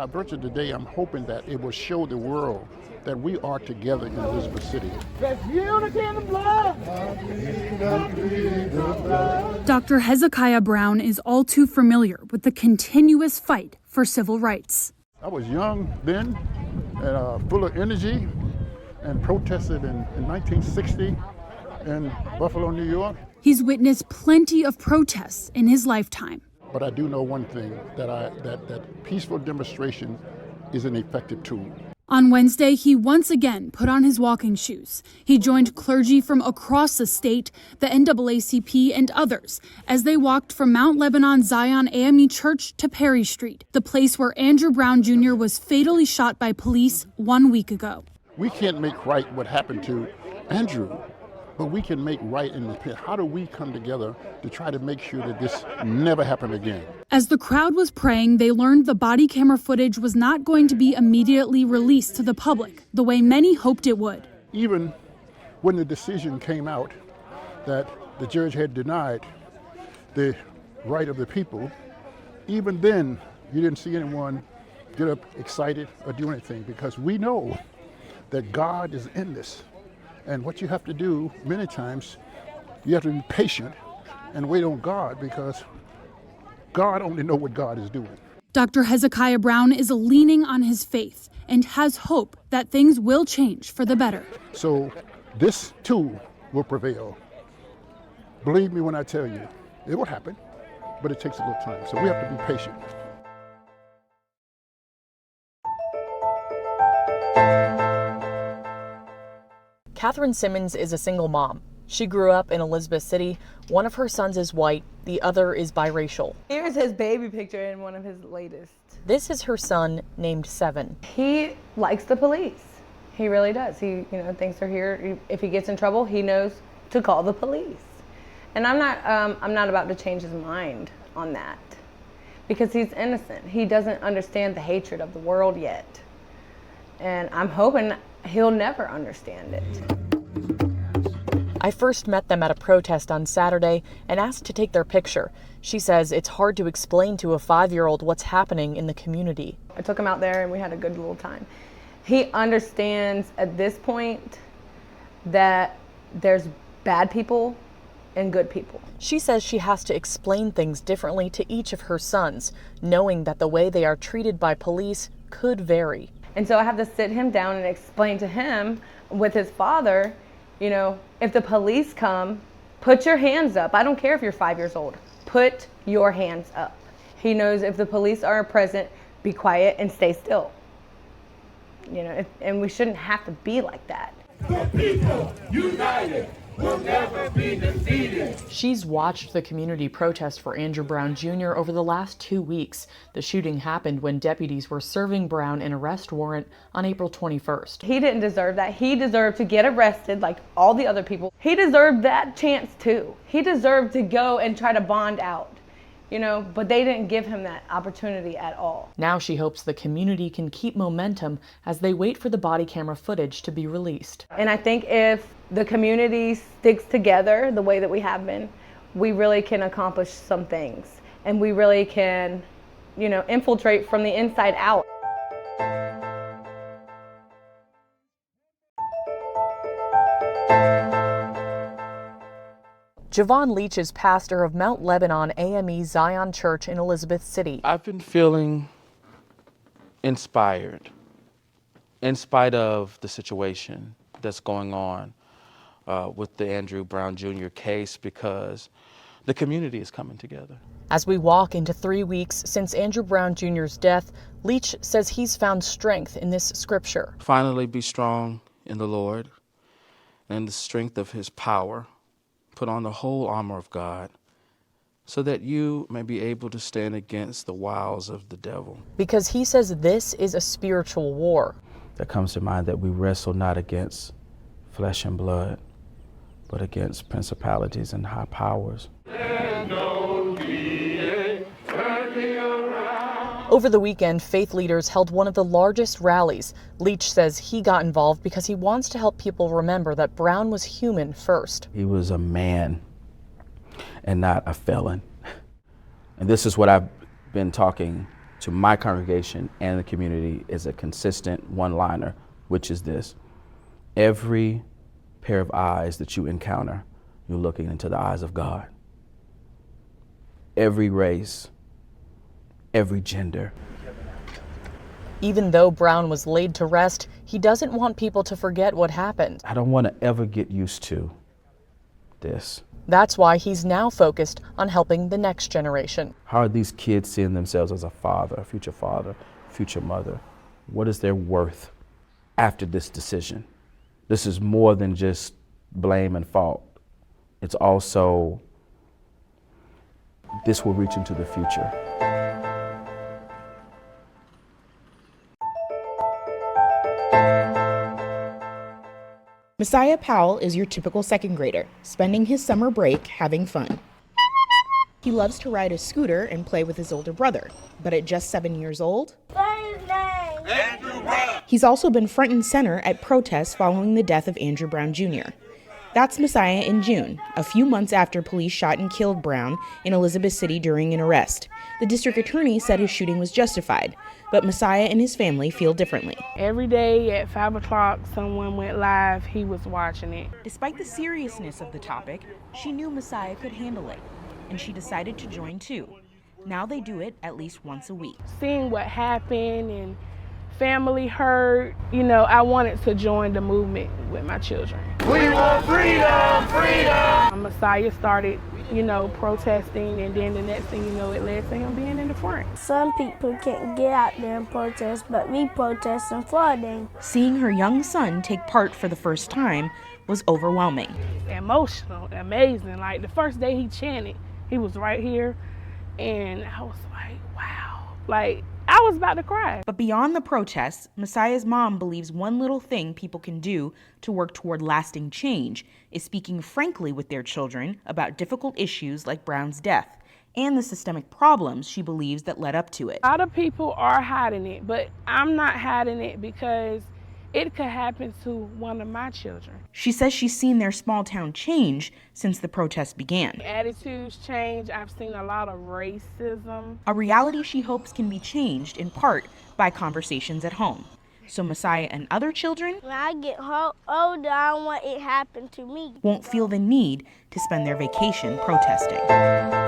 By virtue of today, I'm hoping that it will show the world that we are together in Elizabeth City. Dr. Hezekiah Brown is all too familiar with the continuous fight for civil rights. I was young then and full of energy and protested in 1960 in Buffalo, New York. He's witnessed plenty of protests in his lifetime. But I do know one thing, that peaceful demonstration is an effective tool. On Wednesday, he once again put on his walking shoes. He joined clergy from across the state, the NAACP, and others as they walked from Mount Lebanon Zion AME Church to Perry Street, the place where Andrew Brown Jr. was fatally shot by police 1 week ago. We can't make right what happened to Andrew, but we can make right in the pit. How do we come together to try to make sure that this never happen again? As the crowd was praying, they learned the body camera footage was not going to be immediately released to the public, the way many hoped it would. Even when the decision came out that the judge had denied the right of the people, even then you didn't see anyone get up excited or do anything, because we know that God is in this. And what you have to do many times, you have to be patient and wait on God, because God only knows what God is doing. Dr. Hezekiah Brown is leaning on his faith and has hope that things will change for the better. So this too will prevail. Believe me when I tell you, it will happen, but it takes a little time. So we have to be patient. Catherine Simmons is a single mom. She grew up in Elizabeth City. One of her sons is white, the other is biracial. Here's his baby picture in one of his latest. This is her son, named Seven. He likes the police. He really does. He, thinks they're here. If he gets in trouble, he knows to call the police. And I'm not about to change his mind on that, because he's innocent. He doesn't understand the hatred of the world yet. And I'm hoping he'll never understand it. I first met them at a protest on Saturday and asked to take their picture. She says it's hard to explain to a 5-year-old what's happening in the community. I took him out there and we had a good little time. He understands at this point that there's bad people and good people. She says she has to explain things differently to each of her sons, knowing that the way they are treated by police could vary. And so I have to sit him down and explain to him with his father, if the police come, put your hands up. I don't care if you're 5 years old. Put your hands up. He knows if the police are present, be quiet and stay still. And we shouldn't have to be like that. The people united will never be defeated. She's watched the community protest for Andrew Brown Jr. over the last 2 weeks. The shooting happened when deputies were serving Brown an arrest warrant on April 21st. He didn't deserve that. He deserved to get arrested like all the other people. He deserved that chance too. He deserved to go and try to bond out. But they didn't give him that opportunity at all. Now she hopes the community can keep momentum as they wait for the body camera footage to be released. And I think if the community sticks together the way that we have been, we really can accomplish some things. And we really can, infiltrate from the inside out. Javon Leach is pastor of Mount Lebanon AME Zion Church in Elizabeth City. I've been feeling inspired in spite of the situation that's going on with the Andrew Brown Jr. case, because the community is coming together. As we walk into 3 weeks since Andrew Brown Jr.'s death, Leach says he's found strength in this scripture. Finally be strong in the Lord and the strength of his power. Put on the whole armor of God, so that you may be able to stand against the wiles of the devil. Because he says this is a spiritual war. That comes to mind that we wrestle not against flesh and blood, but against principalities and high powers. Over the weekend, faith leaders held one of the largest rallies. Leach says he got involved because he wants to help people remember that Brown was human first. He was a man and not a felon. And this is what I've been talking to my congregation and the community is a consistent one-liner, which is this: every pair of eyes that you encounter, you're looking into the eyes of God. Every race, every gender. Even though Brown was laid to rest, he doesn't want people to forget what happened. I don't want to ever get used to this. That's why he's now focused on helping the next generation. How are these kids seeing themselves as a father, future mother? What is their worth after this decision? This is more than just blame and fault. It's also, this will reach into the future. Messiah Powell is your typical second grader, spending his summer break having fun. He loves to ride a scooter and play with his older brother, but at just 7 years old, he's also been front and center at protests following the death of Andrew Brown Jr. That's Messiah in June, a few months after police shot and killed Brown in Elizabeth City during an arrest. The district attorney said his shooting was justified, but Messiah and his family feel differently. Every day at 5 o'clock, someone went live. He was watching it. Despite the seriousness of the topic, she knew Messiah could handle it, and she decided to join too. Now they do it at least once a week. Seeing what happened and family hurt, I wanted to join the movement with my children. We want freedom, freedom. Messiah started, protesting, and then the next thing you know, it led to him being in the front. Some people can't get out there and protest, but we protesting for them. Seeing her young son take part for the first time was overwhelming. Emotional, amazing. Like the first day he chanted, he was right here, and I was like, wow. Like, I was about to cry. But beyond the protests, Messiah's mom believes one little thing people can do to work toward lasting change is speaking frankly with their children about difficult issues like Brown's death and the systemic problems she believes that led up to it. A lot of people are hiding it, but I'm not hiding it because it could happen to one of my children. She says she's seen their small town change since the protests began. Attitudes change. I've seen a lot of racism. A reality she hopes can be changed in part by conversations at home. So Messiah and other children, When I get older, I don't want it to happen to me. won't feel the need to spend their vacation protesting.